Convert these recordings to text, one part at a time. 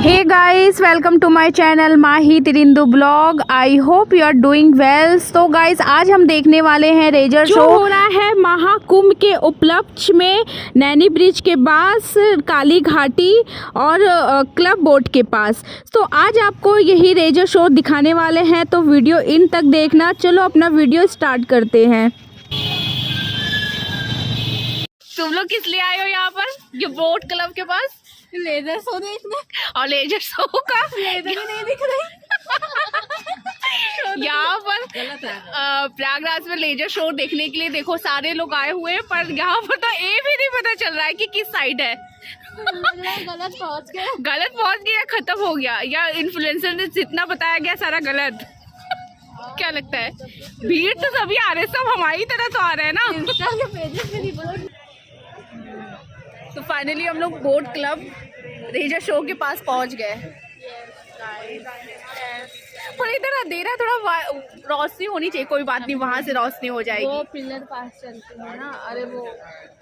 Hey guys, welcome to my channel Mahi तिरिंदु blog. I hope you are doing well. तो guys आज हम देखने वाले हैं रेजर शो हो रहा है महाकुंभ के उपलक्ष्य में नैनी ब्रिज के पास, काली घाटी और क्लब बोट के पास। तो आज आपको यही रेजर शो दिखाने वाले हैं, तो वीडियो इन तक देखना। चलो अपना वीडियो स्टार्ट करते हैं। तुम लोग किस लिए आए हो यहाँ पर? ये बोट क्लब के पास लेजर शो देखने। और लेजर शो का लेजर भी नहीं दिख रही यहाँ पर प्रयागराज में लेजर शो देखने के लिए देखो सारे लोग आए हुए हैं, पर यहाँ पर तो ये भी नहीं पता चल रहा है कि किस साइड है। गलत पहुँच गया, खत्म हो गया, या इन्फ्लुएंसर ने जितना बताया गया सारा गलत। क्या लगता है? भीड़ तो सभी आ रहे, सब हमारी तरह तो आ रहे हैं ना। तो फाइनली हम लोग बोट क्लब रेजर शो के पास पहुंच गए। पर इधर अंधेरा, थोड़ा रोशनी होनी चाहिए। कोई बात नहीं, वहां से रोशनी हो जाएगी। वो पिलर पास चलते हैं ना, अरे वो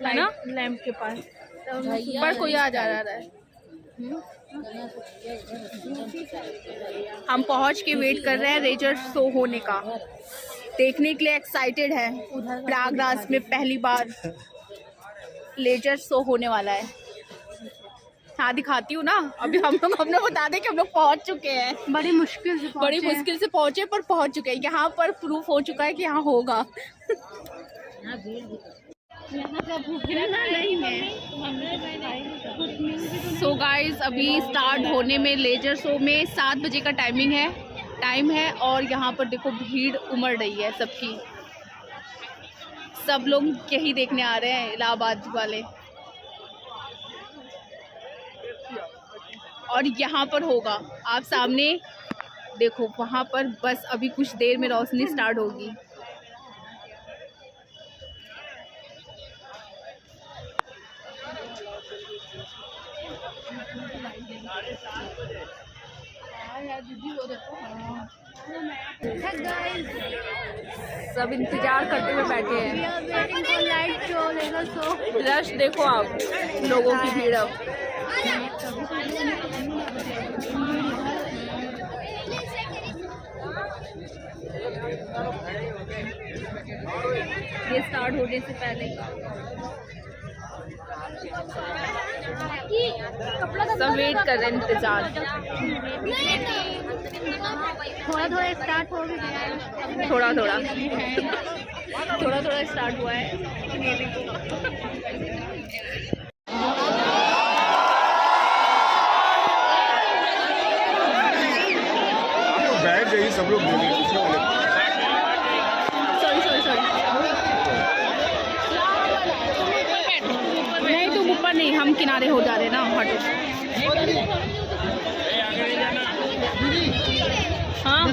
है ना लैंप के पास, पर कोई आ जा रहा है। हम पहुंच के वेट कर रहे हैं रेजर शो होने का, देखने के लिए एक्साइटेड है। प्रयागराज में पहली बार लेजर शो होने वाला है। हाँ दिखाती हूँ ना। अभी हम लोग बता दें कि हम लोग पहुँच चुके हैं। बड़ी मुश्किल से पहुँचे, पर पहुँच चुके हैं। यहाँ पर प्रूफ हो चुका है कि यहाँ होगा। सो गाइस अभी स्टार्ट होने में लेजर शो में 7 बजे का टाइम है और यहाँ पर देखो भीड़ उमड़ रही है सबकी। सब लोग यही देखने आ रहे हैं, इलाहाबाद वाले। और यहाँ पर होगा, आप सामने देखो, वहाँ पर बस अभी कुछ देर में रोशनी स्टार्ट होगी। सब इंतजार करते हुए बैठे हैं। रश देखो आप, लोगों की भीड़। अब ये स्टार्ट होने से पहले सब वेट कर रहे हैं, इंतजार। थोड़ा स्टार्ट हो गया, थोड़ा स्टार्ट हुआ है। बैठ गई सब लोग। नहीं तुम ऊपर नहीं, हम किनारे हो जा रहे ना। हटो। हाँ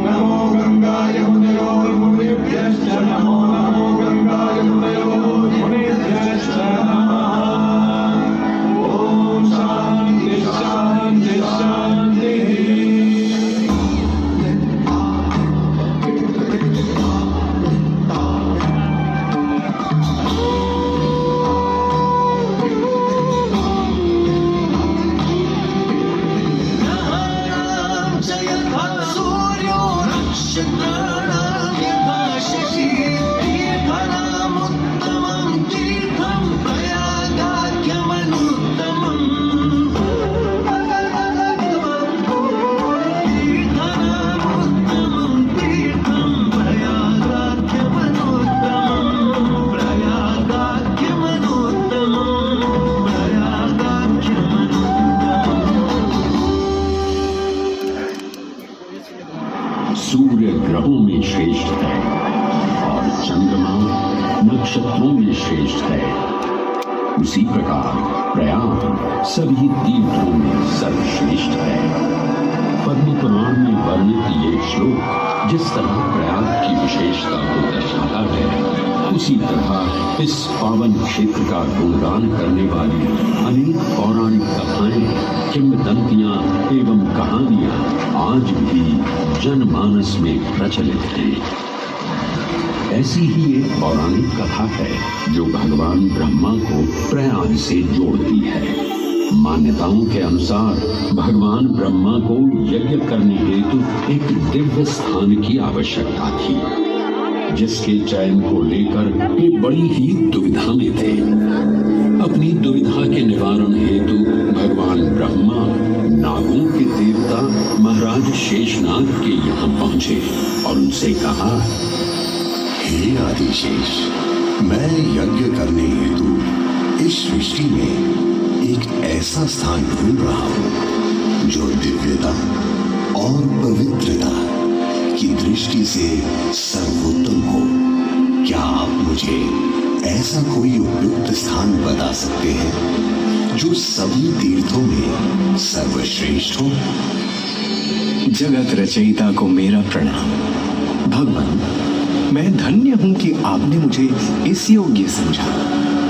नमो गंगाय मुनयोर्मुनिभ्यश्च नमो नमो गंगाय मुनयोर्मुनिभ्यश्च नमः। ओम शांति। नक्षत्रों में श्रेष्ठ है, उसी प्रकार प्रयाग सभी तीर्थों में सर्वश्रेष्ठ है। पद्म पुराण में वर्णित ये श्लोक जिस तरह प्रयाग की विशेषता को दर्शाता है, उसी तरह इस पावन क्षेत्र का गुणगान करने वाली अनेक पौराणिक कथाएं, किंवदंतियां एवं कहानियां आज भी जनमानस में प्रचलित हैं। ऐसी ही एक पौराणिक कथा है जो भगवान ब्रह्मा को प्रयाग से जोड़ती है। मान्यताओं के अनुसार भगवान ब्रह्मा को यज्ञ करने हेतु एक दिव्य स्थान की आवश्यकता थी, जिसके चयन को लेकर वे बड़ी ही दुविधा में थे। अपनी दुविधा के निवारण हेतु भगवान ब्रह्मा नागों के देवता महाराज शेषनाग के यहाँ पहुंचे और उनसे कहा, हे आदिशेष, मैं यज्ञ करने हेतु इस सृष्टि में एक ऐसा स्थान ढूंढ रहा हूं जो दिव्यता और पवित्रता की दृष्टि से सर्वोत्तम हो। क्या आप मुझे ऐसा कोई उपयुक्त स्थान बता सकते हैं जो सभी तीर्थों में सर्वश्रेष्ठ हो? जगत रचयिता को मेरा प्रणाम। भगवान, मैं धन्य हूं कि आपने मुझे इस योग्य समझा।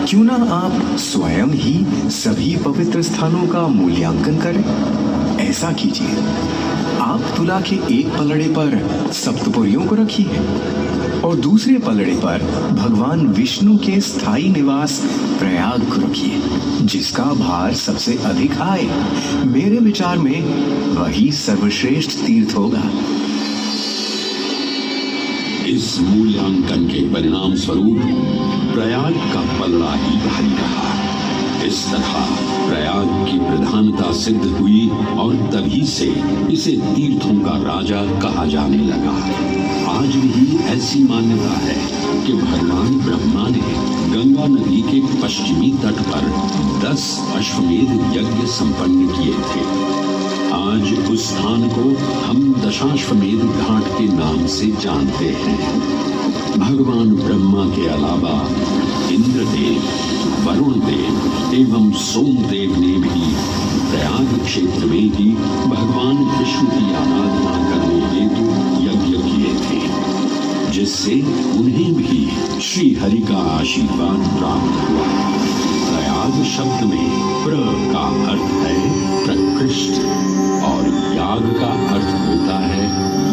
क्यों ना आप स्वयं ही सभी पवित्र स्थानों का मूल्यांकन करें? ऐसा कीजिए, आप तुला के एक पलड़े पर सप्तपुरियों को रखिए और दूसरे पलड़े पर भगवान विष्णु के स्थायी निवास प्रयाग को रखिए, जिसका भार सबसे अधिक आए। मेरे विचार में वही सर्वश्रेष्ठ तीर्थ होगा। इस मूल्यांकन के परिणाम स्वरूप प्रयाग का पलड़ा ही भारी रहा। इस तरह प्रयाग की प्रधानता सिद्ध हुई और तभी से इसे तीर्थों का राजा कहा जाने लगा। आज भी ऐसी मान्यता है कि भगवान ब्रह्मा ने गंगा नदी के पश्चिमी तट पर 10 अश्वमेध यज्ञ संपन्न किए थे। आज उस स्थान को हम दशाश्वमेध घाट के नाम से जानते हैं। भगवान ब्रह्मा के अलावा इंद्रदेव, वरुण देव एवं सोमदेव ने भी प्रयाग क्षेत्र में ही भगवान विष्णु की आराधना करने हेतु यज्ञ किए थे, जिससे उन्हें भी श्री हरि का आशीर्वाद प्राप्त हुआ। प्रयाग शब्द में प्र का अर्थ है प्रकृष्ट और याग का अर्थ होता है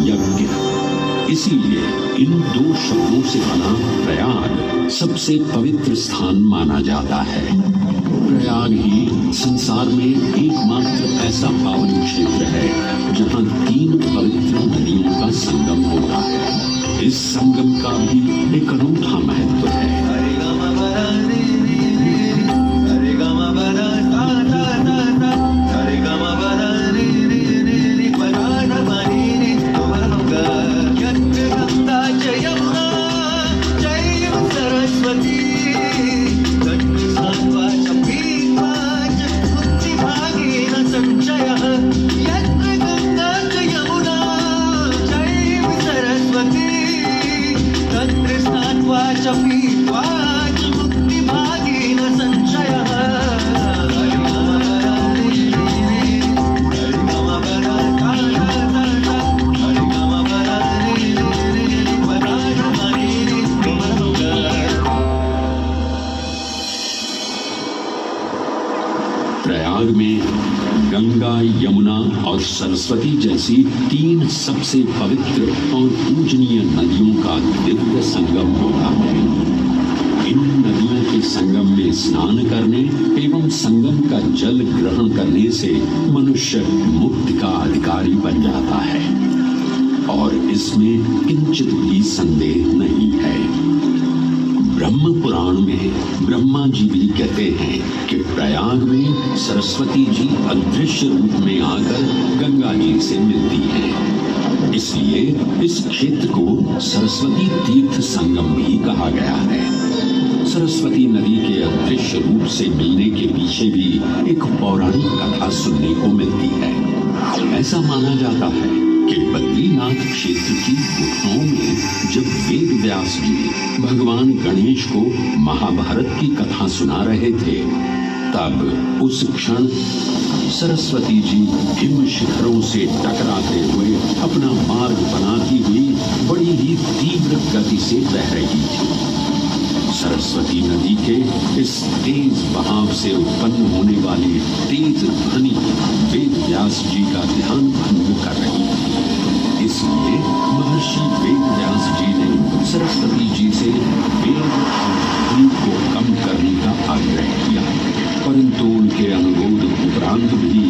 यज्ञ। इसीलिए इन दो शब्दों से बना प्रयाग सबसे पवित्र स्थान माना जाता है। प्रयाग ही संसार में एकमात्र ऐसा पावन क्षेत्र है जहां 3 पवित्र नदियों का संगम होता है। इस संगम का भी एक अनूठा महत्व है। प्रयाग में गंगा, यमुना और सरस्वती जैसी 3 सबसे पवित्र और पूजनीय नदियों का दिव्य संगम होता है। इन नदियों के संगम में स्नान करने एवं संगम का जल ग्रहण करने से मनुष्य मुक्ति का अधिकारी बन जाता है और इसमें किंचित भी संदेह नहीं है। ब्रह्म पुराण में ब्रह्मा जी भी कहते हैं कि प्रयाग में सरस्वती जी अदृश्य रूप में आकर गंगा जी से मिलती हैं। इसलिए इस क्षेत्र को सरस्वती तीर्थ संगम भी कहा गया है। सरस्वती नदी के अदृश्य रूप से मिलने के पीछे भी एक पौराणिक कथा सुनने को मिलती है। ऐसा माना जाता है कि बद्रीनाथ क्षेत्र की गुफाओं में जब वेद व्यास जी भगवान गणेश को महाभारत की कथा सुना रहे थे, तब उस क्षण सरस्वती जी हिम शिखरों से टकराते हुए अपना मार्ग बनाती हुई बड़ी ही तीव्र गति से बह रही थी। सरस्वती नदी के इस तेज बहाव से उत्पन्न होने वाली तेज ध्वनि वेद व्यास जी का ध्यान भंग कर रही थी। इसलिए महर्षि वेद व्यास जी ने सरस्वती जी से वेग और ध्वनि को कम करने का आग्रह किया, परंतु उनके अनुरोध उपरांत भी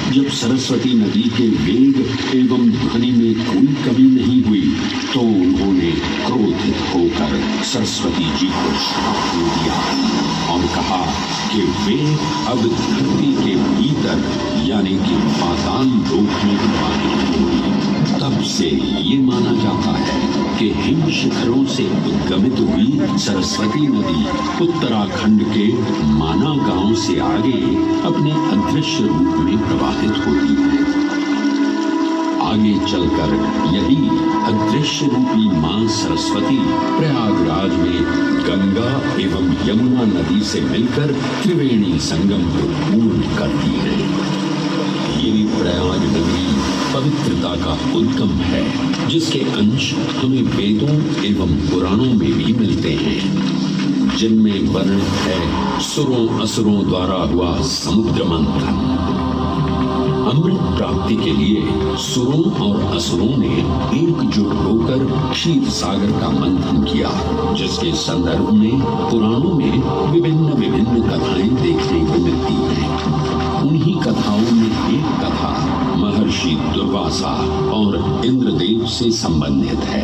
जब सरस्वती नदी के वेग एवं ध्वनि में कोई कमी नहीं हुई, तो उन्होंने क्रोधित होकर सरस्वती जी को श्राप दे दिया और कहा कि वे अब धरती के भीतर यानी कि पाताल लोक में प्रवाहित होंगी। तब से ये माना जाता है कि हिम शिखरों से उद्गमित हुई सरस्वती नदी उत्तराखंड के माना गांव से आगे अपने अदृश्य रूप में प्रवाहित होती है। आगे चलकर यही अदृश्य रूपी मां सरस्वती प्रयागराज में गंगा एवं यमुना नदी से मिलकर त्रिवेणी संगम को पूर्ण करती है। ये प्रयाग नदी पवित्रता का उद्गम है, जिसके अंश हमें वेदों एवं पुराणों में भी मिलते हैं, जिनमें वर्णित है सुरों असुरों द्वारा हुआ समुद्र मंथन। अमृत प्राप्ति के लिए सुरों और असुरों ने एकजुट होकर क्षीर सागर का मंथन किया, जिसके संदर्भ में पुराणों में विभिन्न कथाएं देखने को मिलती हैं। उन्हीं कथाओं में एक कथा महर्षि दुर्वासा और इंद्रदेव से संबंधित है।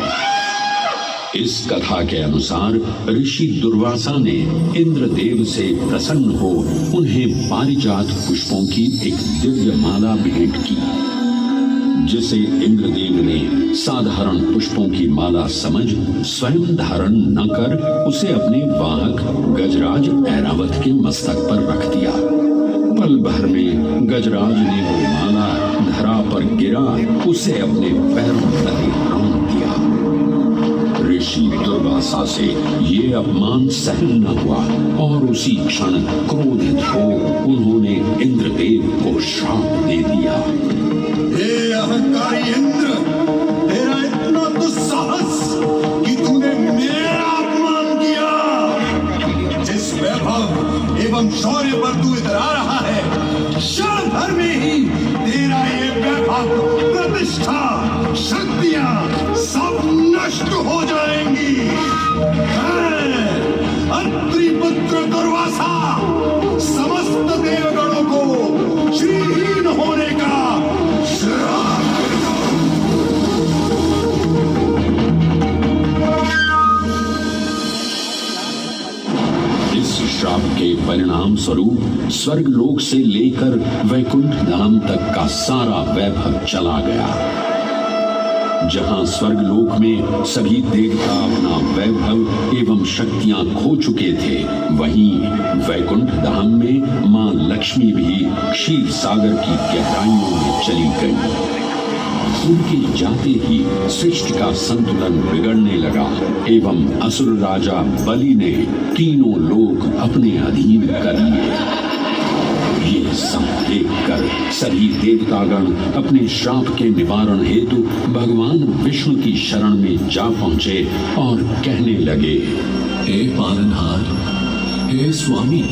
इस कथा के अनुसार ऋषि दुर्वासा ने इंद्रदेव से प्रसन्न हो उन्हें पारिजात पुष्पों की एक दिव्य माला भेंट की, जिसे इंद्रदेव ने साधारण पुष्पों की माला समझ स्वयं धारण न कर उसे अपने वाहक गजराज ऐरावत के मस्तक पर रख दिया। पल भर में गजराज ने वो माला धरा पर गिरा उसे अपने पैरों तले रौंद दिया। ऋषि दुर्वासा से ये अपमान सहन न हुआ और उसी क्षण क्रोधित हो उन्होंने इंद्रदेव को श्राप दे दिया। हे अहंकारी इंद्र, तेरा इतना दुस्साहस कि तूने मेरा अपमान किया। जिस वैभव एवं शौर्य पर तू इधर आ रहा है, क्षण भर में ही तेरा ये वैभव, प्रतिष्ठा, शक्तियां सब नष्ट हो जाएंगी। अत्रि पुत्र दुर्वासा समस्त देवगणों को श्रीहीन होने का श्राप देता हूं। इस श्राप के परिणाम स्वरूप स्वर्गलोक से लेकर वैकुंठ धाम तक का सारा वैभव चला गया। जहां स्वर्गलोक में सभी देवता अपना वैभव एवं शक्तियां खो चुके थे, वहीं वैकुंठ धाम में मां लक्ष्मी भी क्षीर सागर की गहराइयों में चली गई। उनके जाते ही सृष्टि का संतुलन बिगड़ने लगा एवं असुर राजा बलि ने तीनों लोक अपने अधीन कर लिए। ये सब देखकर सभी देवतागण अपने श्राप के निवारण हेतु भगवान विष्णु की शरण में जा पहुंचे और कहने लगे, हे पालनहार, हे स्वामी,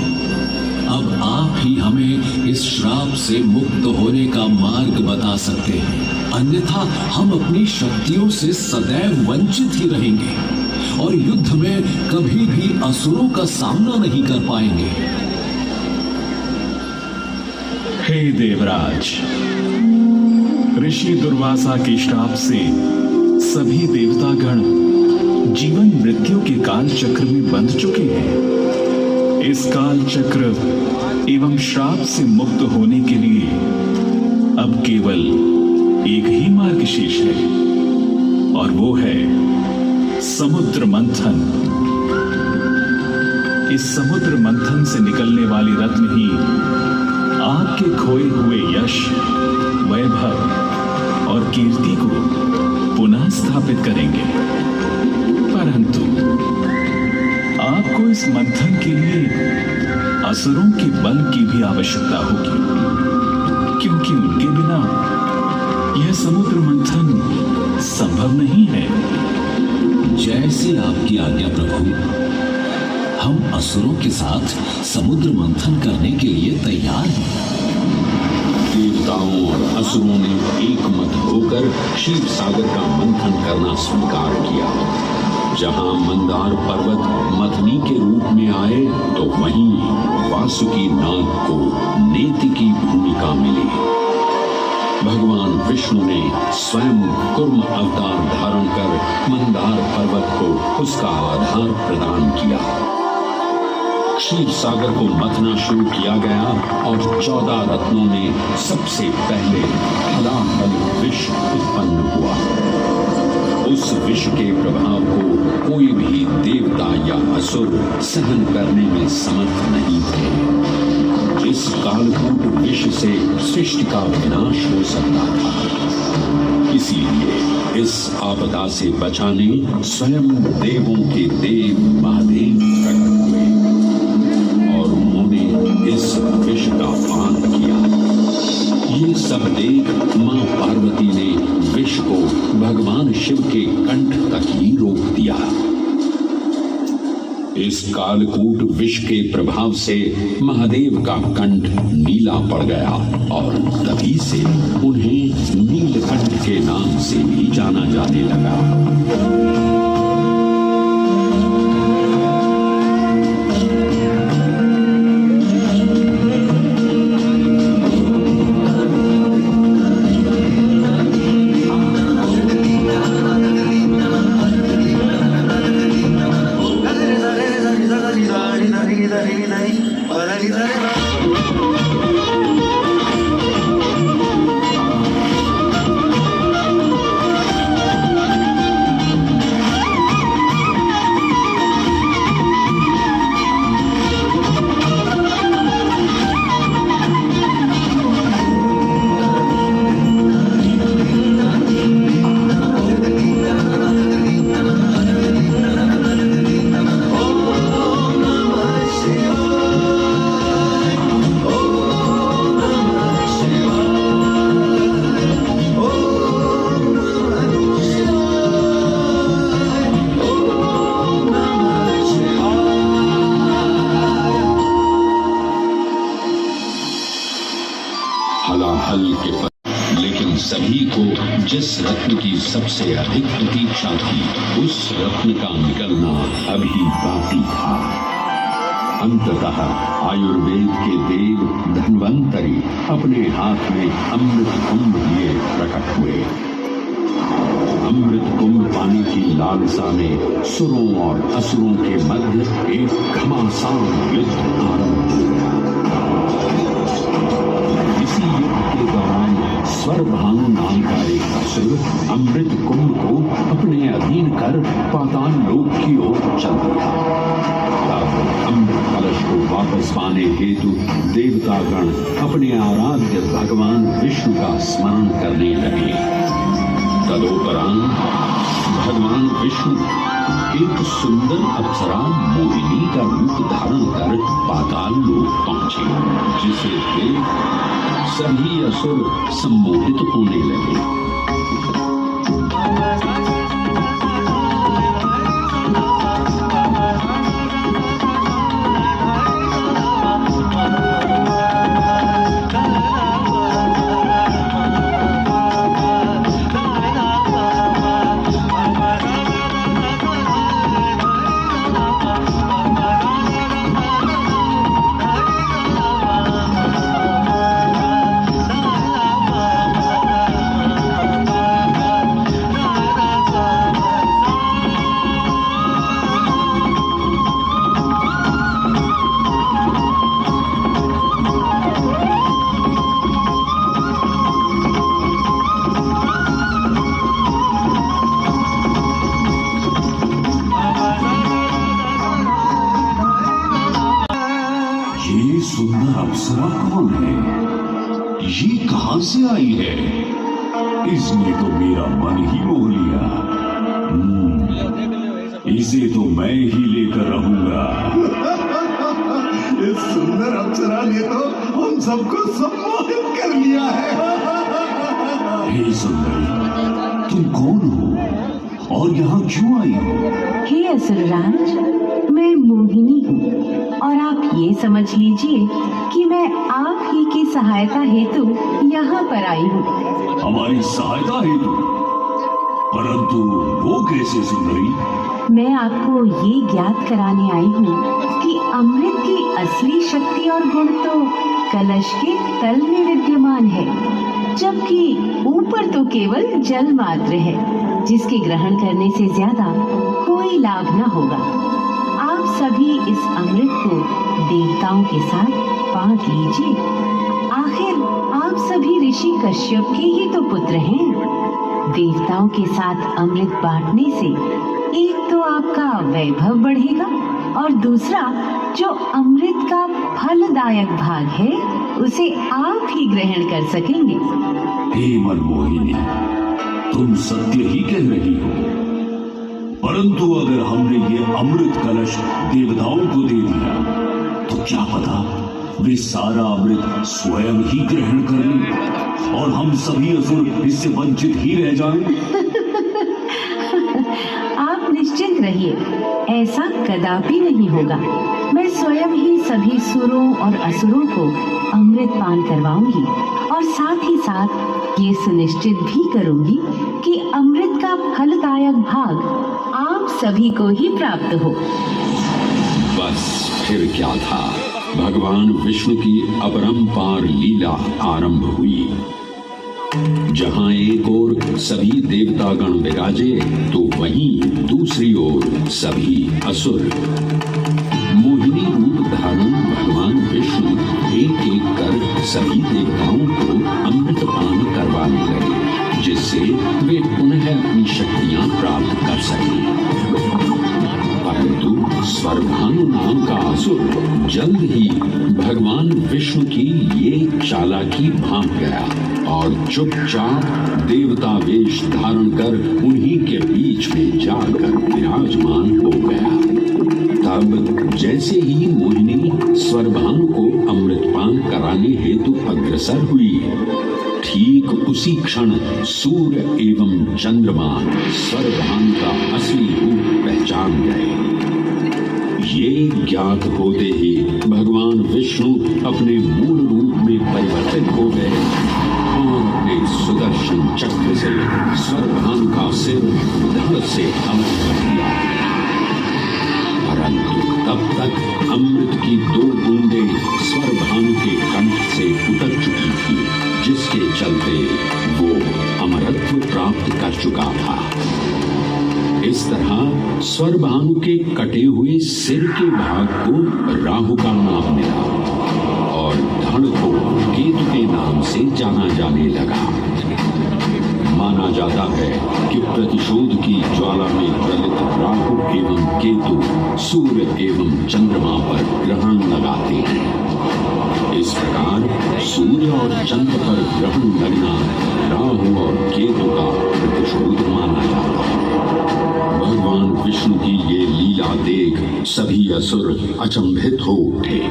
अब आप ही हमें इस श्राप से मुक्त होने का मार्ग बता सकते हैं, अन्यथा हम अपनी शक्तियों से सदैव वंचित ही रहेंगे और युद्ध में कभी भी असुरों का सामना नहीं कर पाएंगे। हे देवराज, ऋषि दुर्वासा के श्राप से सभी देवतागण जीवन मृत्यु के काल चक्र में बंध चुके हैं। इस काल चक्र एवं श्राप से मुक्त होने के लिए अब केवल एक ही मार्ग शेष है और वो है समुद्र मंथन। इस समुद्र मंथन से निकलने वाली रत्न ही आपके खोए हुए यश, वैभव और कीर्ति को पुनः स्थापित करेंगे। परंतु आपको इस मंथन के लिए असुरों के बल की भी आवश्यकता होगी, क्योंकि उनके बिना यह समुद्र मंथन संभव नहीं है। जैसे आपकी आज्ञा प्रभु। हम असुरों के साथ समुद्र मंथन करने के लिए तैयार हैं। देवताओं और असुरों ने एक मत होकर क्षीर सागर का मंथन करना स्वीकार किया। जहां मंदार पर्वत मथनी के रूप में आए तो वहीं वासुकी नाग को नेति की भूमिका मिली। भगवान विष्णु ने स्वयं कूर्म अवतार धारण कर मंदार पर्वत को उसका आधार प्रदान किया। क्षीर सागर को मथना शुरू किया गया और 14 रत्नों में सबसे पहले हलाहल विष उत्पन्न हुआ। उस विष के प्रभाव को कोई भी देवता या असुर सहन करने में समर्थ नहीं थे। इस कालकूट विष से सृष्टि का विनाश हो सकता था। इसीलिए इस आपदा से बचाने स्वयं देवों के देव महादेव प्रकट हुए और उन्होंने इस विष का पान किया। ये सब देख मां पार्वती ने विष को भगवान शिव के कंठ तक ही रोक दिया। इस कालकूट विष के प्रभाव से महादेव का कंठ नीला पड़ गया और तभी से उन्हें नीलकंठ के नाम से भी जाना जाने लगा। लेकिन सभी को जिस रत्न की सबसे अधिक प्रतीक्षा थी उस रत्न का निकलना अभी बाकी था। अंततः आयुर्वेद के देव धन्वंतरी अपने हाथ में अमृत कुंभ लिए प्रकट हुए। अमृत कुंभ पाने की लालसा में सुरों और असुरों के मध्य एक घमासान युद्ध आरंभ हो गया। इसी युद्ध के दौरान स्वरभानु नाम का एक असुर अमृत कुंभ को अपने अधीन कर पाताल लोक की ओर चल दिया। तब अमृत कलश को वापस पाने हेतु देवतागण अपने आराध्य भगवान विष्णु का स्मरण करने लगे। तदोपरांत भगवान विष्णु एक सुंदर अप्सरा मोहिनी का रूप धारण कर पाताल लोक पहुंचे, जिसे देख सभी असुर सम्मोहित होने लगे। सुंदर अप्सरा कौन है? ये कहां से आई है? इसने तो मेरा मन ही मोह लिया। इसे तो मैं ही लेकर रहूंगा। इस सुंदर अप्सरा ने तो हम सबको सम्मोहित कर लिया है। हे सुंदरी, तुम कौन हो और यहाँ क्यों आई हो? हे असुरराज, मैं मोहिनी हूँ और आप ये समझ लीजिए कि मैं आप ही की सहायता हेतु यहाँ पर आई हूँ। हमारी सहायता हेतु? परंतु वो कैसे सुंदरी? मैं आपको ये ज्ञात कराने आई हूँ कि अमृत की असली शक्ति और गुण तो कलश के तल में विद्यमान है, जबकि ऊपर तो केवल जल मात्र है, जिसके ग्रहण करने से ज्यादा कोई लाभ न होगा। आप सभी इस अमृत को देवताओं के साथ बांट लीजिए। आखिर आप सभी ऋषि कश्यप के ही तो पुत्र हैं। देवताओं के साथ अमृत बांटने से एक तो आपका वैभव बढ़ेगा और दूसरा जो अमृत का फलदायक भाग है उसे आप ही ग्रहण कर सकेंगे। हे मनमोहिनी, तुम सत्य ही कह रही हो, परंतु अगर हमने ये अमृत कलश देवताओं को दे दिया तो क्या पता वे सारा अमृत स्वयं ही ग्रहण कर लें और हम सभी असुर इससे वंचित ही रह जाएं। आप निश्चिंत रहिए, ऐसा कदापि नहीं होगा। मैं स्वयं ही सभी सुरों और असुरों को अमृत पान करवाऊंगी और साथ ही साथ ये सुनिश्चित भी करूंगी कि अमृत का फलदायक भाग आप सभी को ही प्राप्त हो। बस फिर क्या था, भगवान विष्णु की अपरंपार लीला आरंभ हुई। जहां एक ओर सभी देवतागण विराजे तो वहीं दूसरी ओर सभी असुर। मोहिनी रूप धारण भगवान विष्णु एक एक कर सभी देवताओं को अमृत पान करवाने लगे, जिससे वे पुनः अपनी शक्तियां प्राप्त कर सकें। परंतु स्वरभानु नाम का असुर जल्द ही भगवान विष्णु की ये चालाकी भांप गया और चुपचाप देवता वेश धारण कर उन्हीं के बीच में जाकर विराजमान हो गया। तब जैसे ही मोहिनी स्वरभानु को अमृतपान कराने हेतु अग्रसर हुई, ठीक उसी क्षण सूर्य एवं चंद्रमा स्वरभानु का असली रूप पहचान गए। ये ज्ञात होते ही भगवान विष्णु अपने मूल रूप में परिवर्तित हो गए और अपने सुदर्शन चक्र से स्वरभानु का सिर धड़ से अलग कर दिया। परंतु तब तक अमृत की 2 बूंदें स्वरभानु के कंठ से उतर चुकी थी, जिसके चलते वो अमरत्व प्राप्त कर चुका था। इस तरह स्वरभानु के कटे हुए सिर के भाग को राहु का नाम मिला और धड़ को केतु के नाम से जाना जाने लगा। माना जाता है कि प्रतिशोध की ज्वाला में प्रलित राहु एवं केतु सूर्य एवं चंद्रमा पर ग्रहण लगाते हैं। इस प्रकार सूर्य और चंद्र पर ग्रहण लगना राहु और केतु का प्रतिशोध माना जाता है। भगवान विष्णु की ये लीला देख सभी असुर अचंभित हो उठे।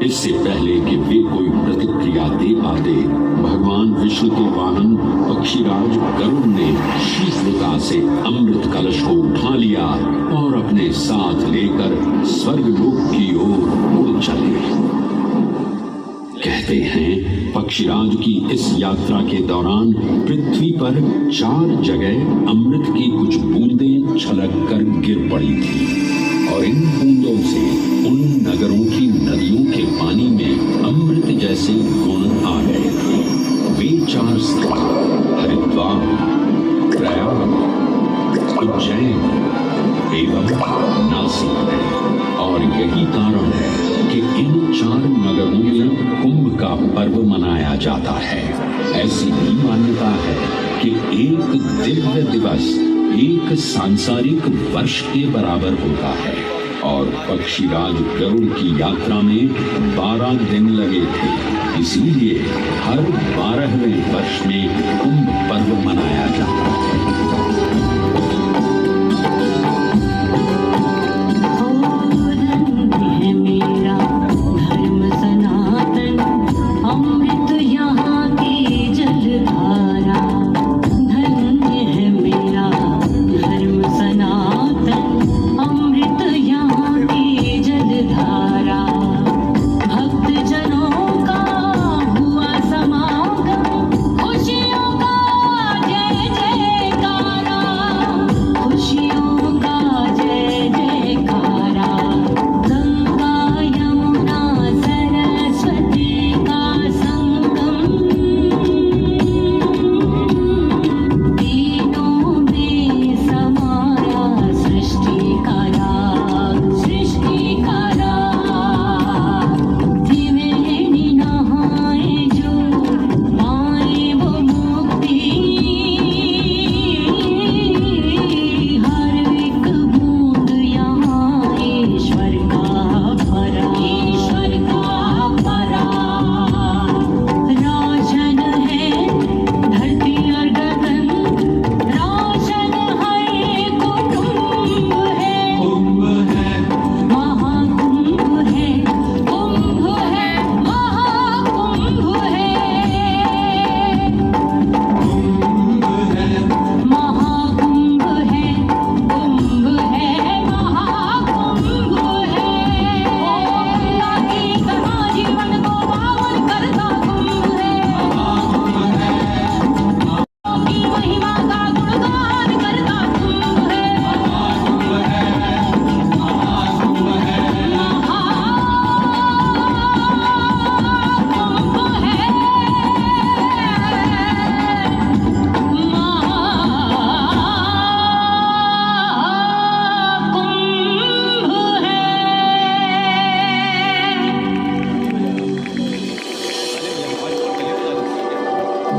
इससे पहले कि वे कोई प्रतिक्रिया दे पाते, भगवान विष्णु के वाहन पक्षीराज गरुड़ ने शीघ्रता से अमृत कलश को उठा लिया और अपने साथ लेकर स्वर्गलोक की ओर उड़ चले। कहते हैं पक्षीराज की इस यात्रा के दौरान पृथ्वी पर 4 जगह अमृत की कुछ बूंदें छलक कर गिर पड़ी थी और इन बूंदों से उन नगरों की नदियों के पानी में अमृत जैसे गुण आ गए थे। वे 4 स्थान हरिद्वार, प्रयाग, उज्जैन एवं नासिक है और यही कारण है कि इन 4 नगरों में कुंभ का पर्व मनाया जाता है। ऐसी भी मान्यता है कि एक दिव्य दिवस एक सांसारिक वर्ष के बराबर होता है। और पक्षीराज गरुड़ की यात्रा में 12 दिन लगे थे। इसीलिए हर 12वें वर्ष में कुंभ पर्व मनाया जाता है।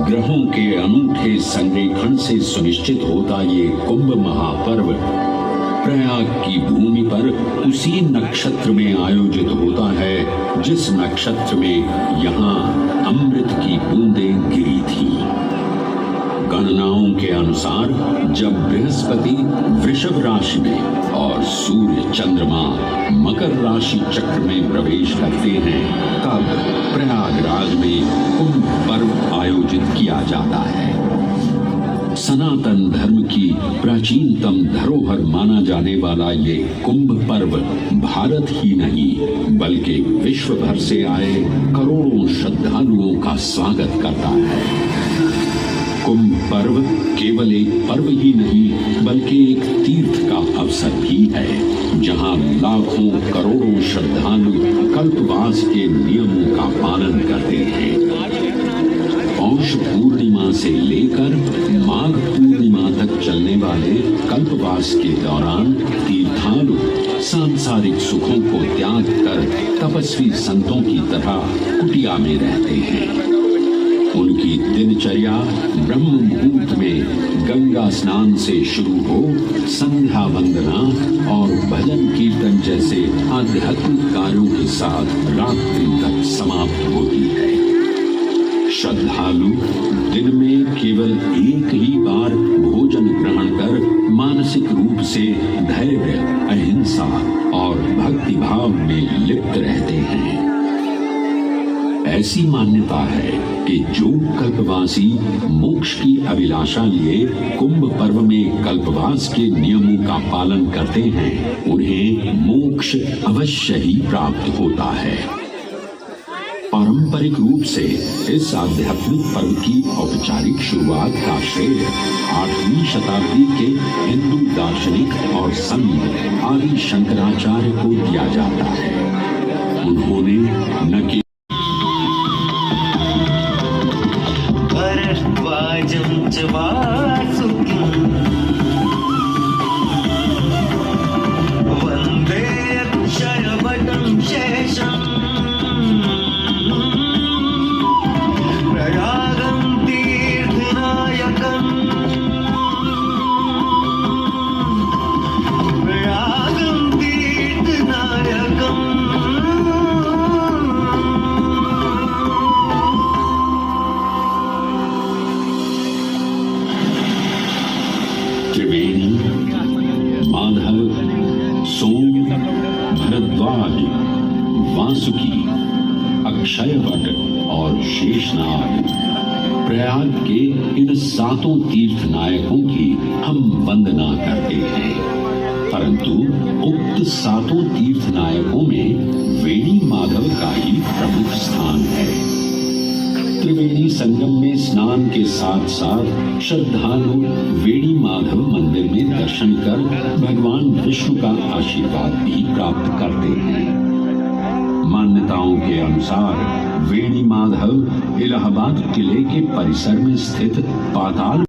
ग्रहों के अनूठे संरेखण से सुनिश्चित होता ये कुंभ महापर्व प्रयाग की भूमि पर उसी नक्षत्र में आयोजित होता है जिस नक्षत्र में यहाँ अमृत की बूंदें गिरी थी। गणनाओं के अनुसार जब बृहस्पति वृषभ राशि में और सूर्य चंद्रमा मकर राशि चक्र में प्रवेश करते हैं तब प्रयागराज में कुंभ पर्व आयोजित किया जाता है। सनातन धर्म की प्राचीनतम धरोहर माना जाने वाला ये कुंभ पर्व भारत ही नहीं बल्कि विश्व भर से आए करोड़ों श्रद्धालुओं का स्वागत करता है। कुंभ पर्व केवल एक पर्व ही नहीं बल्कि एक तीर्थ का अवसर भी है जहां लाखों करोड़ों श्रद्धालु कल्पवास के नियमों का पालन करते हैं। पौष पूर्णिमा से लेकर माघ पूर्णिमा तक चलने वाले कल्पवास के दौरान तीर्थालु सांसारिक सुखों को त्याग कर तपस्वी संतों की तरह कुटिया में रहते हैं। उनकी दिनचर्या ब्रह्म मुहूर्त में गंगा स्नान से शुरू हो संध्या वंदना और भजन कीर्तन जैसे आध्यात्मिक कार्यों के साथ रात्रि तक समाप्त होती है। श्रद्धालु दिन में केवल एक ही बार भोजन ग्रहण कर मानसिक रूप से धैर्य, अहिंसा और भक्ति भाव में लिप्त रहते हैं। ऐसी मान्यता है कि जो कल्पवासी मोक्ष की अभिलाषा लिए कुंभ पर्व में कल्पवास के नियमों का पालन करते हैं उन्हें मोक्ष अवश्य ही प्राप्त होता है। पारंपरिक रूप से इस आध्यात्मिक पर्व की औपचारिक शुरुआत का श्रेय 8वीं शताब्दी के हिंदू दार्शनिक और संत आदि शंकराचार्य को दिया जाता है। उन्होंने न केवल वंदे अक्षरवटं शेषम् प्रयागं तीर्थनायकम् प्रयागं तीर्थनायकम् क्षयवट और शेषनाग, प्रयाग के इन 7 तीर्थ नायकों की हम वंदना करते हैं। परंतु उक्त 7 तीर्थ नायकों में वेणी माधव का ही प्रमुख स्थान है। त्रिवेणी संगम में स्नान के साथ साथ श्रद्धालु वेणी माधव मंदिर में दर्शन कर भगवान विष्णु का आशीर्वाद भी प्राप्त करते हैं। मान्यताओं के अनुसार वेणी माधव इलाहाबाद किले के परिसर में स्थित पाताल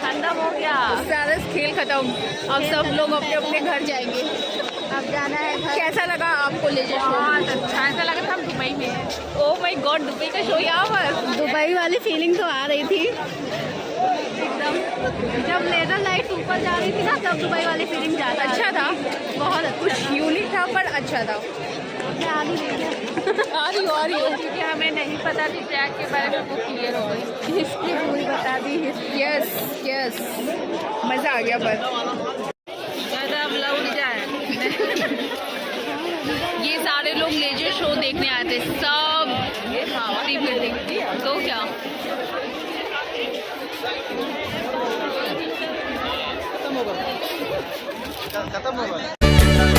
खत्म हो गया, सारा खेल खत्म। अब सब लोग अपने अपने घर जाएंगे। अब जाना है घर। कैसा लगा आपको लेजर शो? बहुत अच्छा, ऐसा लगा था हम दुबई में हैं। ओह माय गॉड, दुबई का शो यहाँ पर। दुबई वाली फीलिंग तो आ रही थी एकदम। जब लेजर लाइट ऊपर जा रही थी ना, तब दुबई वाली फीलिंग ज़्यादा अच्छा था। बहुत अच्छा, कुछ यूनिक था पर अच्छा था। आ रही हो क्योंकि हमें नहीं पता थी ट्रैक के बारे में, वो क्लियर हो गई, हिस्ट्री पूरी बता दी। यस मज़ा आ गया। पर अब लौट जाए। ये सारे लोग लेजर शो देखने आए थे, सब प्री वेडिंग। तो क्या खत्म होगा।